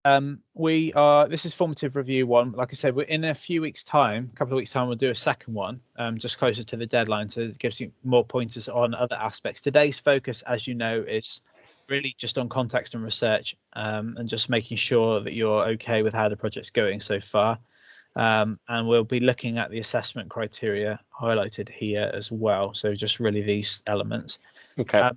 This is formative review one. Like I said, we're in a few weeks' time, a couple of weeks' time, we'll do a second one, just closer to the deadline, so it gives you more pointers on other aspects. Today's focus, as you know, is really just on context and research, and just making sure that you're okay with how the project's going so far. And we'll be looking at the assessment criteria highlighted here as well. So just really these elements. Okay.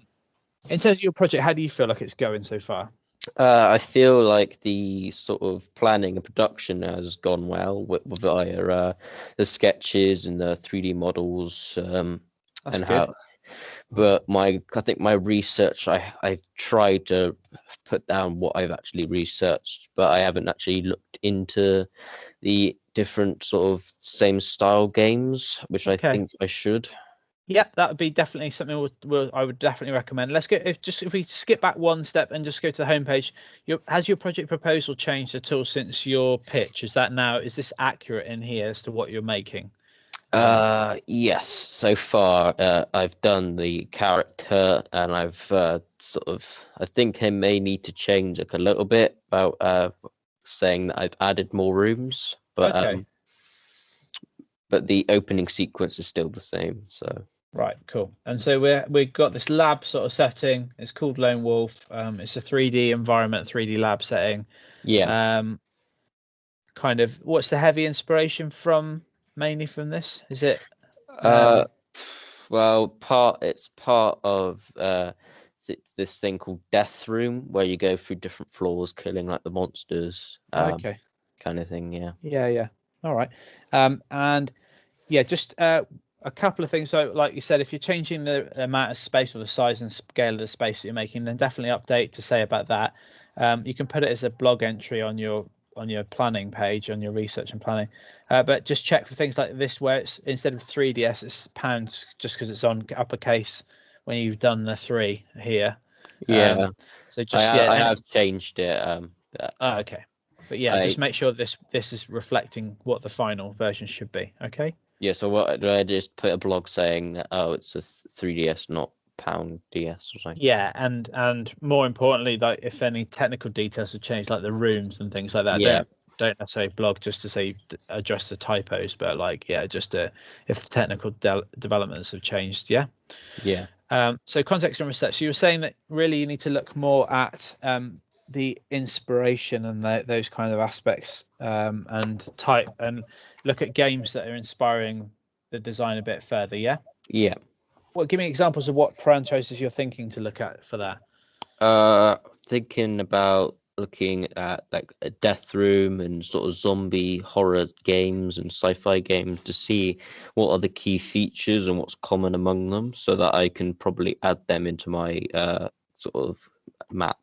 In terms of your project, how do you feel like it's going so far? I feel like the sort of planning and production has gone well via the sketches and the 3D models, That's and good. how. But I think my research, I've tried to put down what I've actually researched, but I haven't actually looked into the different sort of same style games, which I think I should. Yeah, that would be definitely something I would definitely recommend. Let's go if we skip back one step and just go to the homepage. Has your project proposal changed at all since your pitch? Is this accurate in here as to what you're making? Yes, so far I've done the character, and I've I think I may need to change a little bit about saying that I've added more rooms, but but the opening sequence is still the same. So right, cool. And so we've got this lab sort of setting. It's called Lone Wolf. It's a 3D environment, 3D lab setting. Yeah. Kind of what's the heavy inspiration mainly from this? Is it? Well, it's part of this thing called Death Room, where you go through different floors, killing like the monsters. Okay. Kind of thing. Yeah. Yeah. All right. And yeah, just a couple of things. So, like you said, if you're changing the amount of space or the size and scale of the space that you're making, then definitely update to say about that. You can put it as a blog entry on your planning page, on your research and planning, but just check for things like this, where it's instead of 3DS, it's pounds, just because it's on uppercase when you've done the 3 here. Yeah. So just I have changed it. Okay. But yeah, just make sure this is reflecting what the final version should be. Okay. Yeah. So what do I just put a blog saying that, oh, it's a 3DS, not pound DS or something? Yeah, and more importantly, like if any technical details have changed, like the rooms and things like that, Yeah. don't necessarily blog just to say address the typos, but like just if technical developments have changed. Yeah. Yeah. So context and research. So you were saying that really you need to look more at the inspiration and those kind of aspects, and look at games that are inspiring the design a bit further. Yeah. Yeah. Well, give me examples of what franchises you're thinking to look at for that. Thinking about looking at like a Death Room and sort of zombie horror games and sci-fi games to see what are the key features and what's common among them, so that I can probably add them into my sort of map.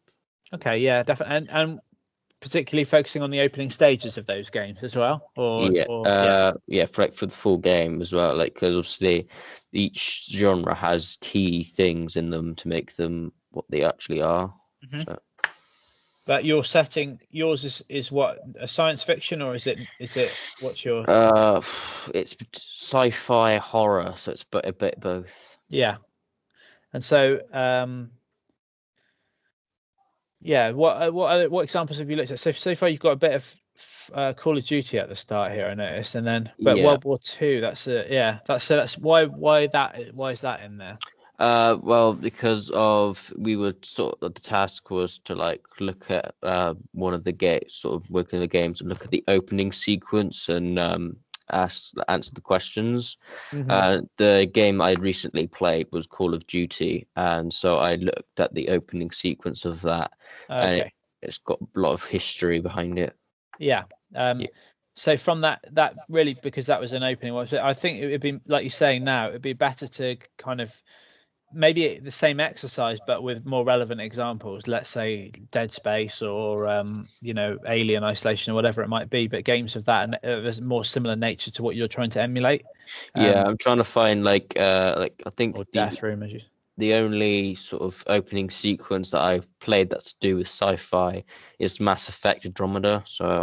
Okay, yeah, definitely, and particularly focusing on the opening stages of those games as well. Yeah, for the full game as well. Like, because obviously each genre has key things in them to make them what they actually are. Mm-hmm. So. But yours is what, a science fiction, or is it what's your? It's sci-fi horror, so it's a bit both. Yeah, and so yeah, what examples have you looked at? So far you've got a bit of Call of Duty at the start here, I noticed, and then World War II. That's why is that in there? Well, because the task was to like look at one of the games, sort of working the games, and look at the opening sequence and answer the questions. Mm-hmm. The game I recently played was Call of Duty, and so I looked at the opening sequence of that, and it's got a lot of history behind it. Yeah. So from that really, because that was an opening one, I think it would be, like you're saying now, it'd be better to kind of maybe the same exercise but with more relevant examples. Let's say Dead Space or Alien Isolation or whatever it might be, but games of that and there's more similar nature to what you're trying to emulate. I'm trying to find I think or Death Room, as you. The only sort of opening sequence that I've played that's to do with sci-fi is Mass Effect Andromeda. So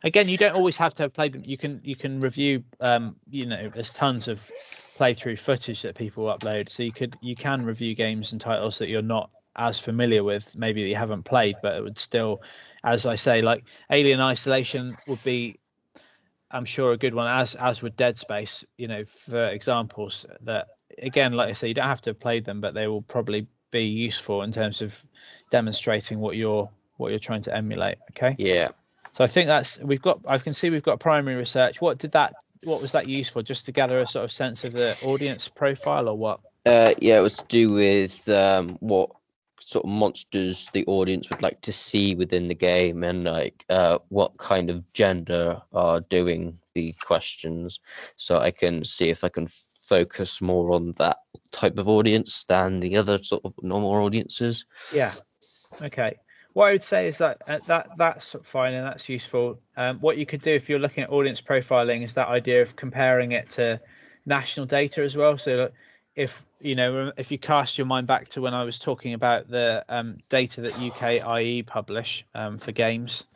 again, you don't always have to have played them. You can review. There's tons of playthrough footage that people upload, so you can review games and titles that you're not as familiar with, maybe that you haven't played, but it would still, as I say, like Alien Isolation would be, I'm sure, a good one, as would Dead Space, you know, for examples that, again, like I say, you don't have to have played them, but they will probably be useful in terms of demonstrating what you're trying to emulate. Okay. Yeah. So I think I can see we've got primary research. What was that used for? Just to gather a sort of sense of the audience profile, or what? Yeah, it was to do with what sort of monsters the audience would like to see within the game, and like what kind of gender are doing the questions. So I can see if I can focus more on that type of audience than the other sort of normal audiences. Yeah. Okay. What I would say is that that's fine and that's useful. What you could do if you're looking at audience profiling is that idea of comparing it to national data as well. So if if you cast your mind back to when I was talking about the data that UKIE publish for games,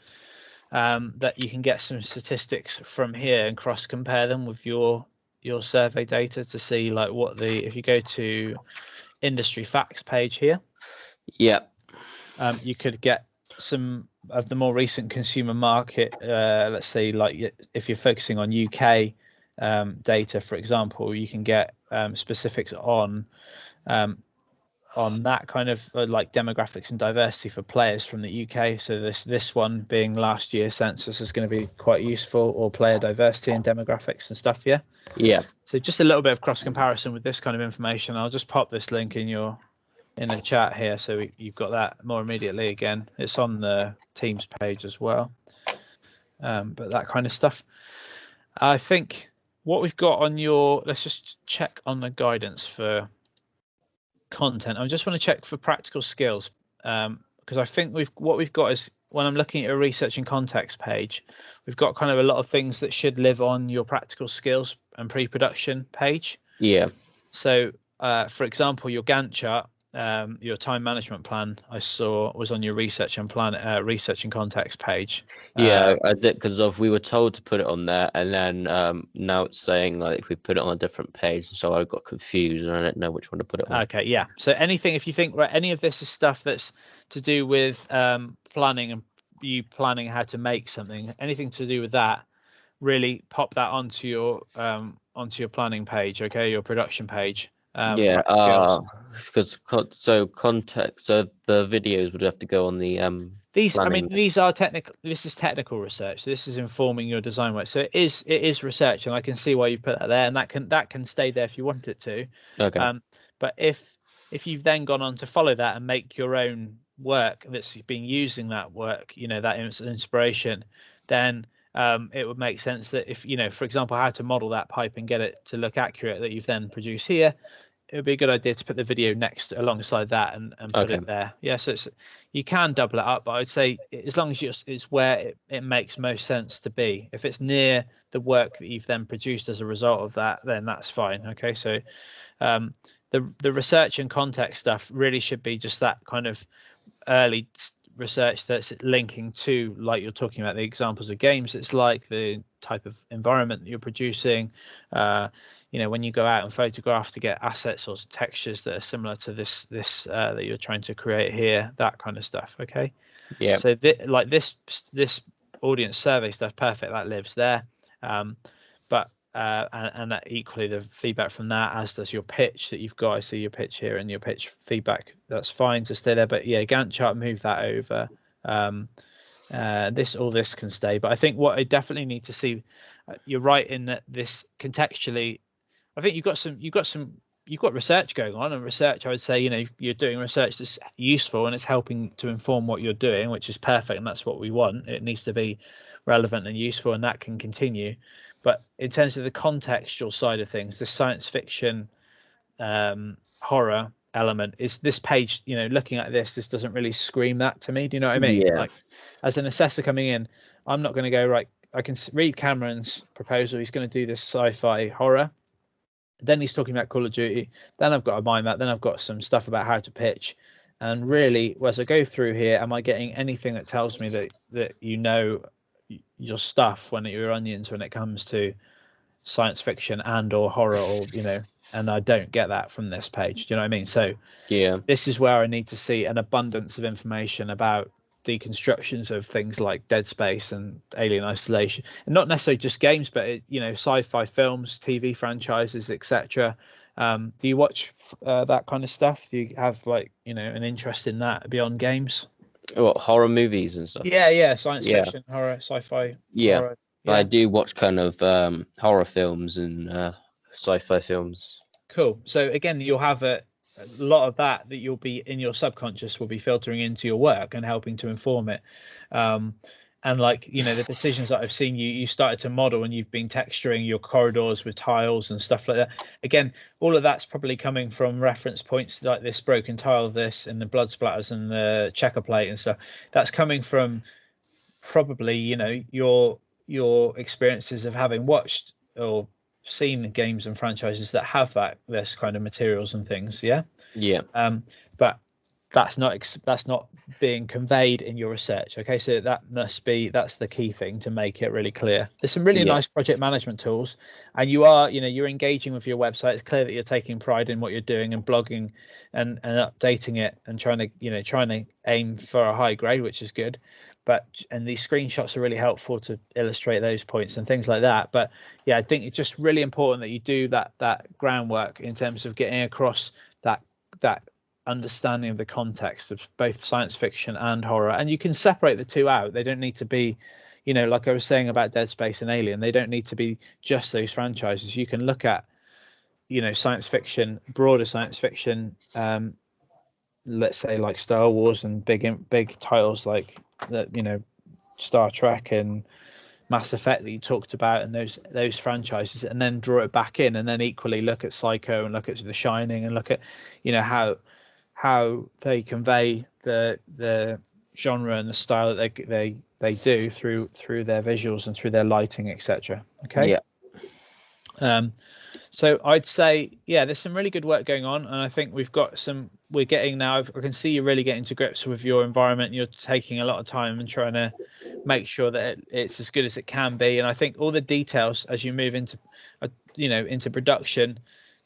that you can get some statistics from here and cross compare them with your survey data to see like if you go to industry facts page here. Yeah. You could get some of the more recent consumer market, let's say, like if you're focusing on UK data, for example, you can get specifics on that kind of like demographics and diversity for players from the UK. So this one being last year's census is going to be quite useful, or player diversity and demographics and stuff. Yeah. Yeah. So just a little bit of cross comparison with this kind of information. I'll just pop this link in the chat here, so you've got that more immediately. Again, it's on the Teams page as well, but that kind of stuff. I think what we've got on let's just check on the guidance for content. I just want to check for practical skills, because I think what we've got is, when I'm looking at a research and context page, we've got kind of a lot of things that should live on your practical skills and pre-production page. Yeah. So for example, your Gantt chart, your time management plan, I saw was on your research and context page. Yeah, I did, because we were told to put it on there, and then now it's saying like we put it on a different page, so I got confused and I don't know which one to put it on. Okay, yeah. So anything, if you think any of this is stuff that's to do with planning and you planning how to make something, anything to do with that, really pop that onto your planning page, okay, your production page. Yeah, because context, so the videos would have to go on the planning. these are technical. This is technical research. So this is informing your design work. So it is research, and I can see why you put that there, and that can stay there if you want it to. Okay. But if you've then gone on to follow that and make your own work that's been using that work, that inspiration, then it would make sense that if, for example, how to model that pipe and get it to look accurate, that you've then produced here, it would be a good idea to put the video next alongside that and put it there. Yeah, so you can double it up, but I would say as long as it's where it makes most sense to be. If it's near the work that you've then produced as a result of that, then that's fine. Okay, so the research and context stuff really should be just that kind of early research that's linking to, like you're talking about, the examples of games. It's like the type of environment that you're producing. When you go out and photograph to get assets or textures that are similar to this that you're trying to create here, that kind of stuff. Okay. Yeah. So like this audience survey stuff, perfect. That lives there. But and that equally the feedback from that, as does your pitch that you've got. I see your pitch here and your pitch feedback. That's fine to stay there. But yeah, Gantt chart, move that over. All this can stay. But I think what I definitely need to see, you're right in that this contextually, I think you've got research going on, and research, I would say, you're doing research that's useful and it's helping to inform what you're doing, which is perfect, and that's what we want. It needs to be relevant and useful, and that can continue. But in terms of the contextual side of things, the science fiction horror element is this page. Looking at this doesn't really scream that to me. Do you know what I mean? Yeah. Like, as an assessor coming in, I'm not going to go, right, I can read Cameron's proposal, he's going to do this sci-fi horror, then he's talking about Call of Duty, then I've got a mind map, then I've got some stuff about how to pitch. And really, as I go through here, am I getting anything that tells me that your stuff, when you're onions, when it comes to science fiction and or horror, or and I don't get that from this page. Do you know what I mean? So Yeah. this is where I need to see an abundance of information about deconstructions of things like Dead Space and Alien Isolation, and not necessarily just games, but sci-fi films, TV franchises, etc. Do you watch that kind of stuff? Do you have an interest in that beyond games? What, horror movies and stuff? Yeah, science Yeah. fiction, horror, sci-fi, Yeah. horror. I Yeah, do watch kind of horror films and sci-fi films. cool. So again, you'll have a lot of that you'll be in your subconscious will be filtering into your work and helping to inform it. And the decisions that I've seen you started to model, and you've been texturing your corridors with tiles and stuff like that. Again, all of that's probably coming from reference points like this broken tile, this, and the blood splatters and the checker plate and stuff. That's coming from probably your experiences of having watched or seen games and franchises that have this kind of materials and things. Yeah. But that's not being conveyed in your research. Okay, so that's the key thing to make it really clear. There's some really nice project management tools, and you're engaging with your website. It's clear that you're taking pride in what you're doing and blogging and updating it and trying to aim for a high grade, which is good. And these screenshots are really helpful to illustrate those points and things like that. But yeah, I think it's just really important that you do that groundwork in terms of getting across that understanding of the context of both science fiction and horror. And you can separate the two out. They don't need to be, like I was saying about Dead Space and Alien, they don't need to be just those franchises. You can look at science fiction, broader science fiction, let's say like Star Wars, and big titles like that, Star Trek and Mass Effect that you talked about, and those franchises, and then draw it back in, and then equally look at Psycho and look at The Shining and look at how they convey the genre and the style that they do through their visuals and through their lighting, etc. Okay. So I'd say, there's some really good work going on, and I think we're getting now. I can see you're really getting to grips with your environment. You're taking a lot of time and trying to make sure that it's as good as it can be. And I think all the details as you move into production,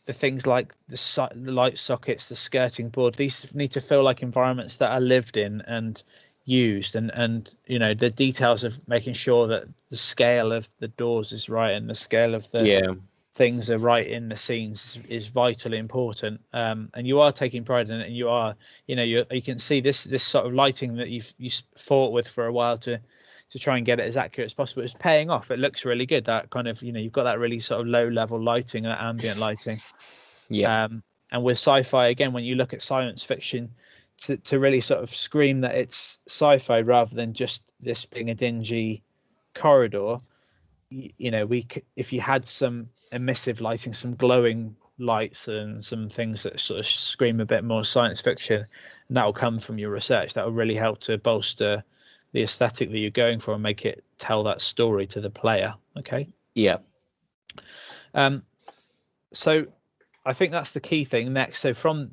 the things like the light sockets, the skirting board, these need to feel like environments that are lived in and used, and the details of making sure that the scale of the doors is right and the scale of the things are right in the scenes is vitally important. And you are taking pride in it, and you are you can see this sort of lighting that you fought with for a while to try and get it as accurate as possible. It's paying off. It looks really good. That kind of you've got that really sort of low level lighting, that ambient lighting. And with sci-fi, again, when you look at science fiction, to really sort of scream that it's sci-fi rather than just this being a dingy corridor, if you had some emissive lighting, some glowing lights and some things that sort of scream a bit more science fiction, and that will come from your research, that will really help to bolster the aesthetic that you're going for and make it tell that story to the player. Okay. So I think that's the key thing next. So from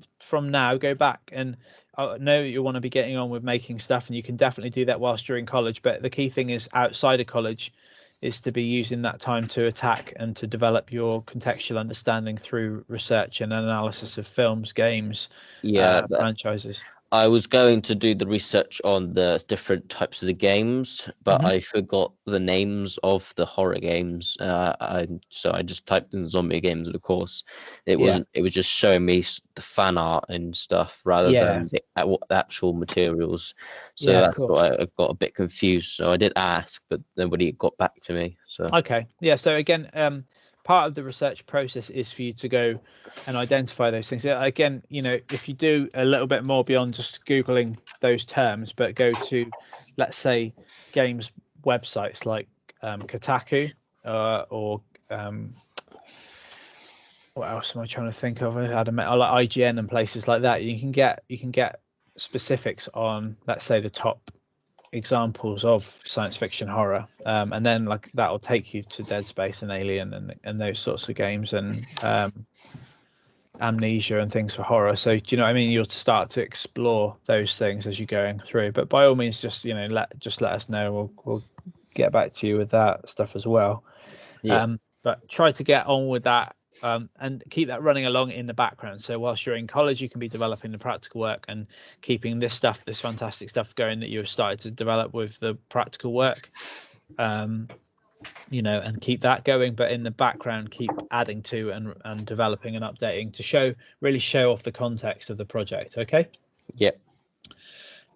now, go back, and I know you want to be getting on with making stuff, and you can definitely do that whilst you're in college. But the key thing is outside of college is to be using that time to attack and to develop your contextual understanding through research and analysis of films, games, franchises. I was going to do the research on the different types of the games, but I forgot the names of the horror games. So I just typed in zombie games, and of course, it was just showing me the fan art and stuff rather than the actual materials. So that's why I got a bit confused. So I did ask, but nobody got back to me. So so again, part of the research process is for you to go and identify those things. Again, if you do a little bit more beyond just Googling those terms, but go to, let's say, games websites like Kotaku or what else am I trying to think of? I like IGN and places like that. You can get specifics on, let's say, the top examples of science fiction horror, and then that will take you to Dead Space and Alien and those sorts of games, and Amnesia and things for horror. So do you know what I mean? You'll start to explore those things as you're going through. But by all means, just let us know. We'll get back to you with that stuff as well. but try to get on with that and keep that running along in the background. So whilst you're in college, you can be developing the practical work and keeping this fantastic stuff going that you've started to develop with the practical work. And keep that going, but in the background keep adding to and developing and updating to really show off the context of the project. Okay. Yep.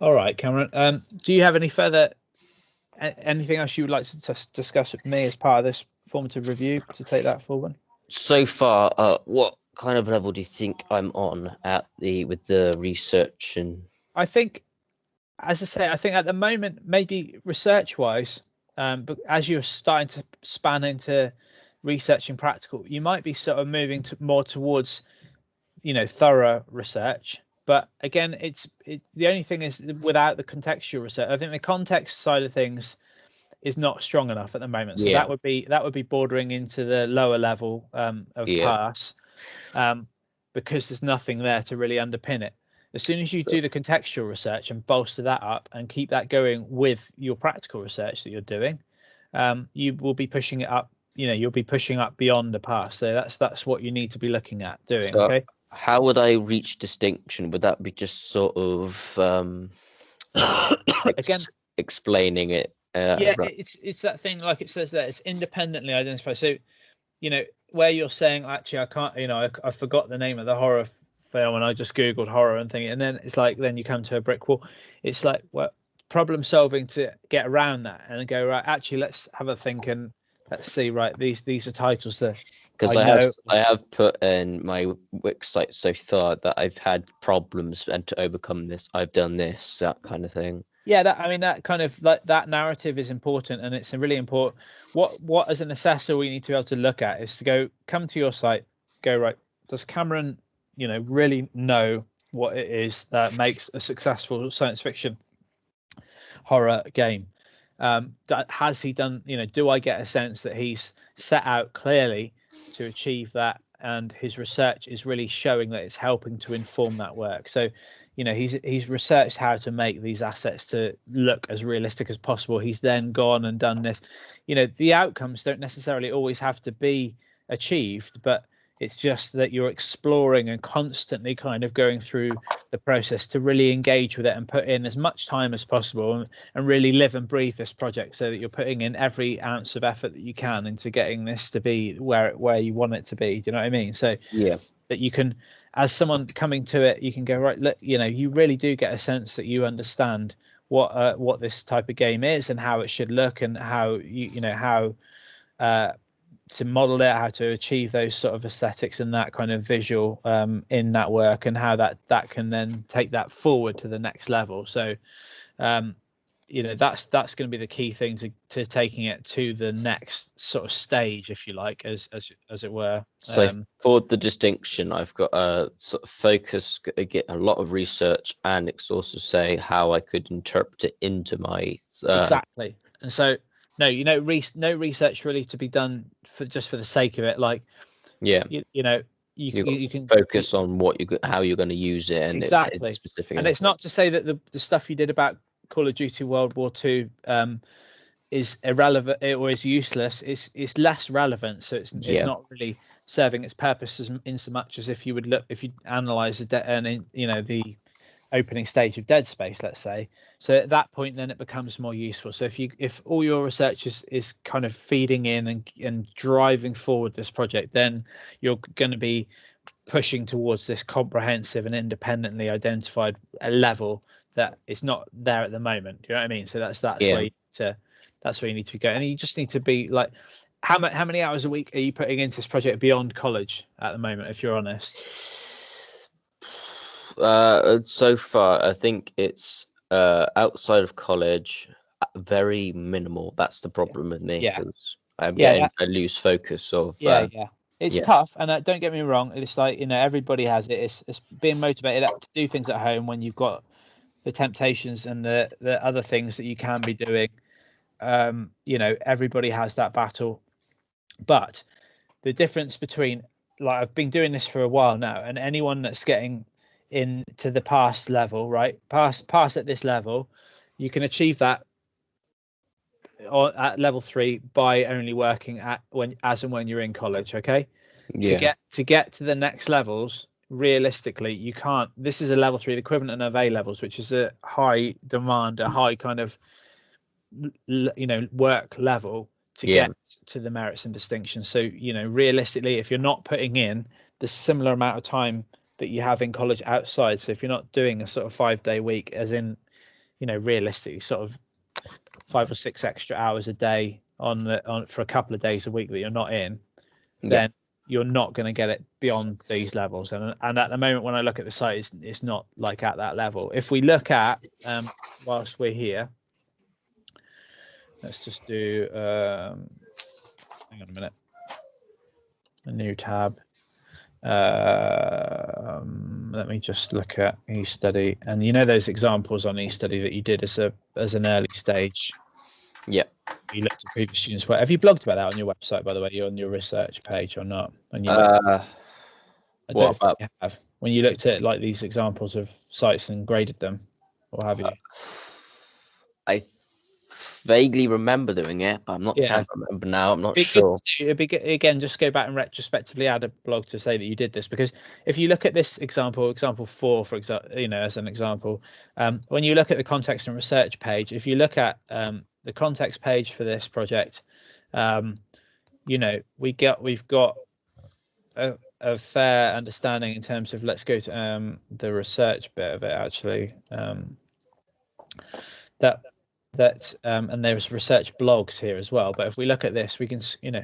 All right, Cameron, do you have anything else you would like to discuss with me as part of this formative review to take that forward? So far, what kind of level do you think I'm on with the research? And I think, as I say, I think at the moment, maybe research wise, but as you're starting to span into research and practical, you might be sort of moving more towards, thorough research. But again, the only thing is without the contextual research. I think the context side of things is not strong enough at the moment. So that would be bordering into the lower level of pass, because there's nothing there to really underpin it. As soon as you do the contextual research and bolster that up and keep that going with your practical research that you're doing, you will be pushing it up. You'll be pushing up beyond the pass. So that's what you need to be looking at doing. So okay. How would I reach distinction? Would that be just sort of again explaining it? It's that thing, like it says there, it's independently identified. So where you're saying, actually I can't, I forgot the name of the horror film and I just googled horror and thing, and then it's like then you come to a brick wall. It's like, well, problem solving to get around that and go, right, actually let's have a think and let's see, right, these are titles that because I have put in my Wix site so far that I've had problems, and to overcome this I've done this, that kind of thing. Yeah, that kind of, like, that narrative is important, and it's really important. What as an assessor we need to be able to look at is to come to your site, go, right, does Cameron really know what it is that makes a successful science fiction horror game? Has he done, do I get a sense that he's set out clearly to achieve that, and his research is really showing that it's helping to inform that work? So he's researched how to make these assets to look as realistic as possible. He's then gone and done this. The outcomes don't necessarily always have to be achieved, but it's just that you're exploring and constantly kind of going through the process to really engage with it and put in as much time as possible and really live and breathe this project, so that you're putting in every ounce of effort that you can into getting this to be where you want it to be. Do you know what I mean? So that you can, as someone coming to it, you can go, right, look, you really do get a sense that you understand what this type of game is and how it should look, and how how to model it, how to achieve those sort of aesthetics and that kind of visual in that work, and how that can then take that forward to the next level. So that's going to be the key thing to taking it to the next sort of stage, if you like, as it were. So for the distinction, I've got a sort of focus, get a lot of research, and it's also say how I could interpret it into my exactly. And so no research really to be done for the sake of it. Like you can focus on how you're going to use it, and exactly it's specific. And it's not to say that the stuff you did about Call of Duty World War II is irrelevant or is useless. It's less relevant, so it's not really serving its purpose in so much as if you analyze the opening stage of Dead Space, let's say. So at that point, then it becomes more useful. So if all your research is kind of feeding in and driving forward this project, then you're going to be pushing towards this comprehensive and independently identified level that is not there at the moment. Do you know what I mean? So that's where you need to be going, and you just need to be like, how many hours a week are you putting into this project beyond college at the moment, if you're honest? So far, I think it's outside of college, very minimal. That's the problem with me, because I'm getting a loose focus of it's tough, and don't get me wrong, it's like, everybody has it. It's being motivated to do things at home when you've got the temptations and the other things that you can be doing. Everybody has that battle, but the difference between, like, I've been doing this for a while now, and anyone that's getting into the pass level, right, pass at this level, you can achieve that or at level 3 by only working at when you're in college. Okay. Yeah. To get to the next levels, realistically, you can't. This is a level 3, the equivalent of A levels, which is a high demand, a high kind of work level to get to the merits and distinctions. So realistically, if you're not putting in the similar amount of time that you have in college outside, so if you're not doing a sort of 5-day week, as in realistically sort of 5 or 6 extra hours a day on for a couple of days a week that you're not in, then you're not going to get it beyond these levels. And at the moment, when I look at the site, it's not like at that level. If we look at whilst we're here, let's just do hang on a minute, a new tab. Let me just look at eStudy, and those examples on eStudy that you did as an early stage. Yeah. You looked at previous students. Have you blogged about that on your website, by the way? You're on your research page or not? And you I don't think you have. When you looked at like these examples of sites and graded them, or have you? I vaguely remember doing it, but can't remember now. I'm not sure. It'd be good, again, just go back and retrospectively add a blog to say that you did this, because if you look at this example 4, for example, as an example, when you look at the context and research page, if you look at the context page for this project, we've got a fair understanding in terms of, let's go to the research bit of it actually, and there's research blogs here as well. But if we look at this, we can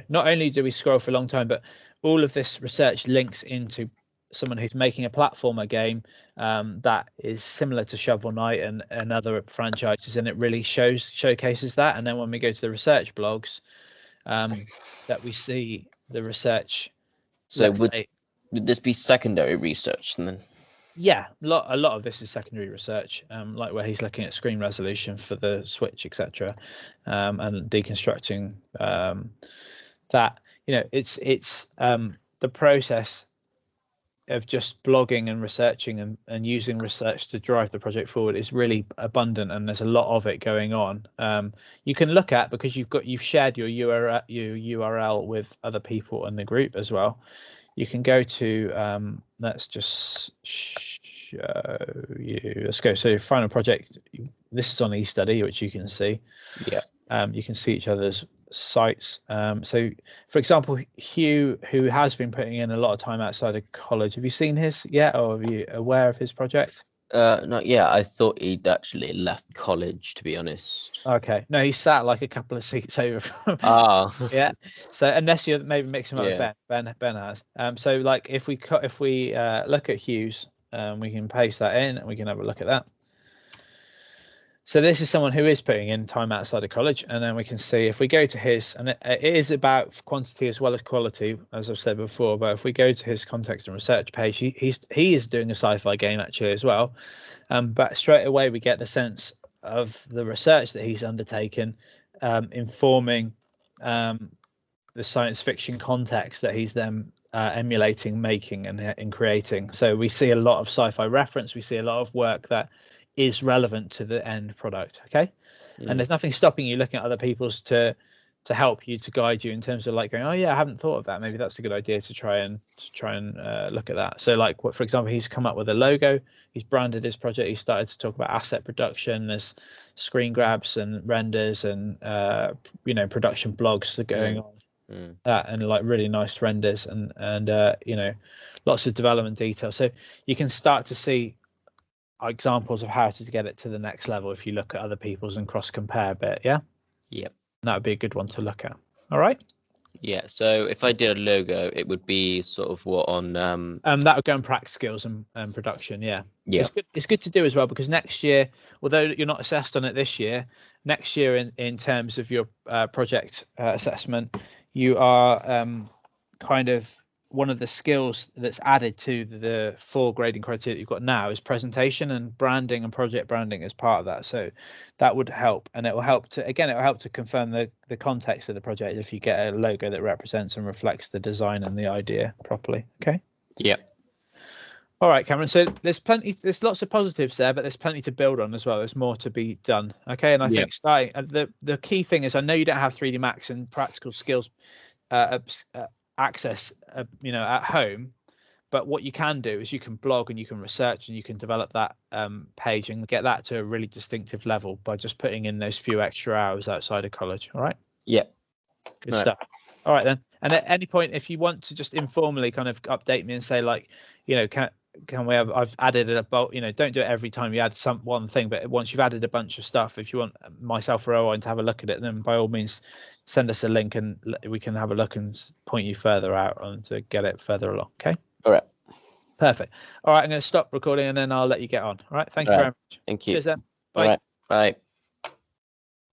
not only do we scroll for a long time, but all of this research links into someone who's making a platformer game that is similar to Shovel Knight and other franchises, and it really showcases that. And then when we go to the research blogs, that we see the research. So would this be secondary research then? Yeah, a lot of this is secondary research, like where he's looking at screen resolution for the Switch, etc., and deconstructing that. It's the process of just blogging and researching and using research to drive the project forward is really abundant, and there's a lot of it going on. You can look at, because you've shared your URL with other people in the group as well. You can go to let's just show you. Let's go. So final project. This is on eStudy, which you can see. Yeah. You can see each other's sites. So, for example, Hugh, who has been putting in a lot of time outside of college, have you seen his yet, or are you aware of his project? Not yet. I thought he'd actually left college, to be honest. Okay, no, he sat like a couple of seats over from. Yeah. So unless you're maybe mixing him up with Ben has. So like if we look at Hugh's, we can paste that in and we can have a look at that. So this is someone who is putting in time outside of college, and then we can see if we go to his, and it is about quantity as well as quality, as I've said before. But if we go to his context and research page, he is doing a sci-fi game actually as well. But straight away we get the sense of the research that he's undertaken, informing the science fiction context that he's then emulating, making, and creating. So we see a lot of sci-fi reference. We see a lot of work that is relevant to the end product. Okay. And there's nothing stopping you looking at other people's to help you, to guide you in terms of like going, oh yeah, I haven't thought of that, maybe that's a good idea to try and look at that. So like, for example, he's come up with a logo, he's branded his project, he started to talk about asset production, there's screen grabs and renders and production blogs that are going on, that, and like really nice renders and lots of development detail. So you can start to see examples of how to get it to the next level if you look at other people's and cross compare a bit. Yep. That would be a good one to look at. All right. Yeah. So if I did a logo, it would be sort of what on that would go on practice skills and production. Yeah. It's good to do as well, because next year, although you're not assessed on it this year, next year in terms of your project assessment, you are kind of, one of the skills that's added to the 4 grading criteria that you've got now is presentation, and branding and project branding as part of that. So that would help, and it will help to confirm the context of the project if you get a logo that represents and reflects the design and the idea properly. Okay. Yeah. All right, Cameron. So there's lots of positives there, but there's plenty to build on as well. There's more to be done. Okay, and I think starting the key thing is I know you don't have 3D Max and practical skills access, at home, but what you can do is you can blog and you can research and you can develop that page and get that to a really distinctive level by just putting in those few extra hours outside of college. All right. Yeah. Good stuff. All right then. And at any point, if you want to just informally kind of update me and say like, can we have? I've added a bulk. Don't do it every time you add one thing, but once you've added a bunch of stuff, if you want myself or Owen to have a look at it, then by all means, send us a link and we can have a look and point you further out on to get it further along. Okay. All right. Perfect. All right. I'm going to stop recording and then I'll let you get on. All right. Thank you very much. Thank you. Cheers then. Bye. All right. Bye.